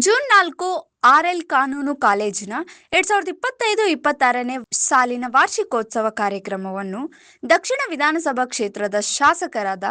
June 4 RL ಕಾನೂನು ಕಾಲೇಜಿನ 2025-26ನೇ ಸಾಲಿನ ವಾರ್ಷಿಕೋತ್ಸವ ಕಾರ್ಯಕ್ರಮವನ್ನು ದಕ್ಷಿಣ ವಿಧಾನಸಭಾ ಕ್ಷೇತ್ರದ ಶಾಸಕರಾದ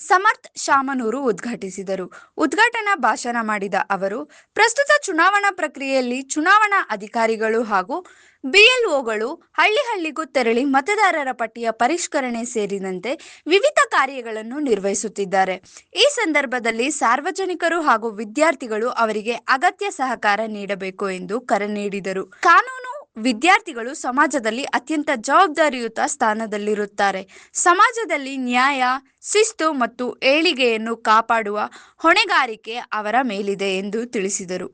ಸಮರ್ಥ್ ಶಾಮನೂರು ಉದ್ಘಾಟಿಸಿದರು. ಉದ್ಘಾಟನಾ ಭಾಷಣ ಮಾಡಿದ ಅವರು, ಪ್ರಸ್ತುತ ಚುನಾವಣಾ ಪ್ರಕ್ರಿಯೆಯಲ್ಲಿ ಚುನಾವಣಾ ಅಧಿಕಾರಿಗಳು ಹಾಗೂ ಬಿಎಲ್ಒಗಳು ಹಳ್ಳಿಗೂ ತೆರಳಿ ಮತದಾರರ ಪಟ್ಟಿಯ ಪರಿಷ್ಕರಣೆ ಸೇರಿದಂತೆ ವಿವಿಧ ಕಾರ್ಯಗಳನ್ನು ನಿರ್ವಹಿಸುತ್ತಿದ್ದಾರೆ. ಈ ಸಂದರ್ಭದಲ್ಲಿ ಸಾರ್ವಜನಿಕರು ಹಾಗೂ ವಿದ್ಯಾರ್ಥಿಗಳು ಅವರಿಗೆ ಅಗತ್ಯ ಸಹಕಾರ ನೀಡಬೇಕು ಎಂದು ಕರೆ ನೀಡಿದರು. ಕಾನೂನು ವಿದ್ಯಾರ್ಥಿಗಳು ಸಮಾಜದಲ್ಲಿ ಅತ್ಯಂತ ಜವಾಬ್ದಾರಿಯುತ ಸ್ಥಾನದಲ್ಲಿರುತ್ತಾರೆ. ಸಮಾಜದಲ್ಲಿ ನ್ಯಾಯ, ಶಿಸ್ತು ಮತ್ತು ಏಳಿಗೆಯನ್ನು ಕಾಪಾಡುವ ಹೊಣೆಗಾರಿಕೆ ಅವರ ಮೇಲಿದೆ ಎಂದು ತಿಳಿಸಿದರು.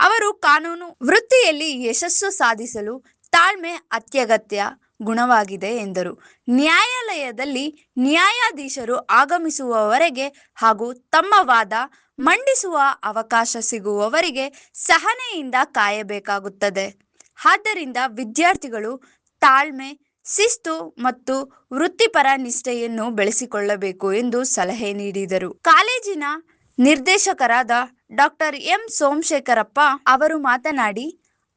ಅವರು ಕಾನೂನು ವೃತ್ತಿಯಲ್ಲಿ ಯಶಸ್ಸು ಸಾಧಿಸಲು ತಾಳ್ಮೆ ಅತ್ಯಗತ್ಯ ಗುಣವಾಗಿದೆ ಎಂದರು. ನ್ಯಾಯಾಲಯದಲ್ಲಿ ನ್ಯಾಯಾಧೀಶರು ಆಗಮಿಸುವವರೆಗೆ ಹಾಗೂ ತಮ್ಮ ವಾದ ಮಂಡಿಸುವ ಅವಕಾಶ ಸಿಗುವವರೆಗೆ ಸಹನೆಯಿಂದ ಕಾಯಬೇಕಾಗುತ್ತದೆ. ಆದ್ದರಿಂದ ವಿದ್ಯಾರ್ಥಿಗಳು ತಾಳ್ಮೆ, ಶಿಸ್ತು ಮತ್ತು ವೃತ್ತಿಪರ ನಿಷ್ಠೆಯನ್ನು ಬೆಳೆಸಿಕೊಳ್ಳಬೇಕು ಎಂದು ಸಲಹೆ ನೀಡಿದರು. ಕಾಲೇಜಿನ ನಿರ್ದೇಶಕರಾದ ಡಾಕ್ಟರ್ ಎಂ ಸೋಮಶೇಖರಪ್ಪ ಅವರು ಮಾತನಾಡಿ,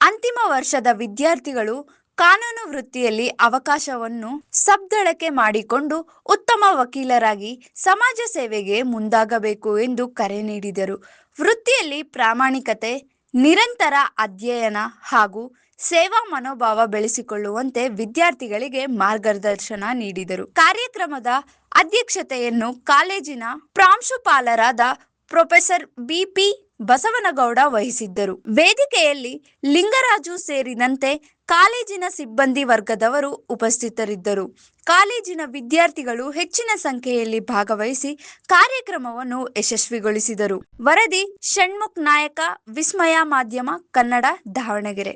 ಅಂತಿಮ ವರ್ಷದ ವಿದ್ಯಾರ್ಥಿಗಳು ಕಾನೂನು ವೃತ್ತಿಯಲ್ಲಿ ಅವಕಾಶವನ್ನು ಸದ್ಬಳಕೆ ಮಾಡಿಕೊಂಡು ಉತ್ತಮ ವಕೀಲರಾಗಿ ಸಮಾಜ ಸೇವೆಗೆ ಮುಂದಾಗಬೇಕು ಎಂದು ಕರೆ ನೀಡಿದರು. ವೃತ್ತಿಯಲ್ಲಿ ಪ್ರಾಮಾಣಿಕತೆ, ನಿರಂತರ ಅಧ್ಯಯನ ಹಾಗೂ ಸೇವಾ ಮನೋಭಾವ ಬೆಳೆಸಿಕೊಳ್ಳುವಂತೆ ವಿದ್ಯಾರ್ಥಿಗಳಿಗೆ ಮಾರ್ಗದರ್ಶನ ನೀಡಿದರು. ಕಾರ್ಯಕ್ರಮದ ಅಧ್ಯಕ್ಷತೆಯನ್ನು ಕಾಲೇಜಿನ ಪ್ರಾಂಶುಪಾಲರಾದ ಪ್ರೊಫೆಸರ್ ಬಿಪಿ ಬಸವನಗೌಡ ವಹಿಸಿದ್ದರು. ವೇದಿಕೆಯಲ್ಲಿ ಲಿಂಗರಾಜು ಸೇರಿದಂತೆ ಕಾಲೇಜಿನ ಸಿಬ್ಬಂದಿ ವರ್ಗದವರು ಉಪಸ್ಥಿತರಿದ್ದರು. ಕಾಲೇಜಿನ ವಿದ್ಯಾರ್ಥಿಗಳು ಹೆಚ್ಚಿನ ಸಂಖ್ಯೆಯಲ್ಲಿ ಭಾಗವಹಿಸಿ ಕಾರ್ಯಕ್ರಮವನ್ನು ಯಶಸ್ವಿಗೊಳಿಸಿದರು. ವರದಿ ಷಣ್ಮುಖ್ ನಾಯಕ, ವಿಸ್ಮಯ ಮಾಧ್ಯಮ ಕನ್ನಡ, ದಾವಣಗೆರೆ.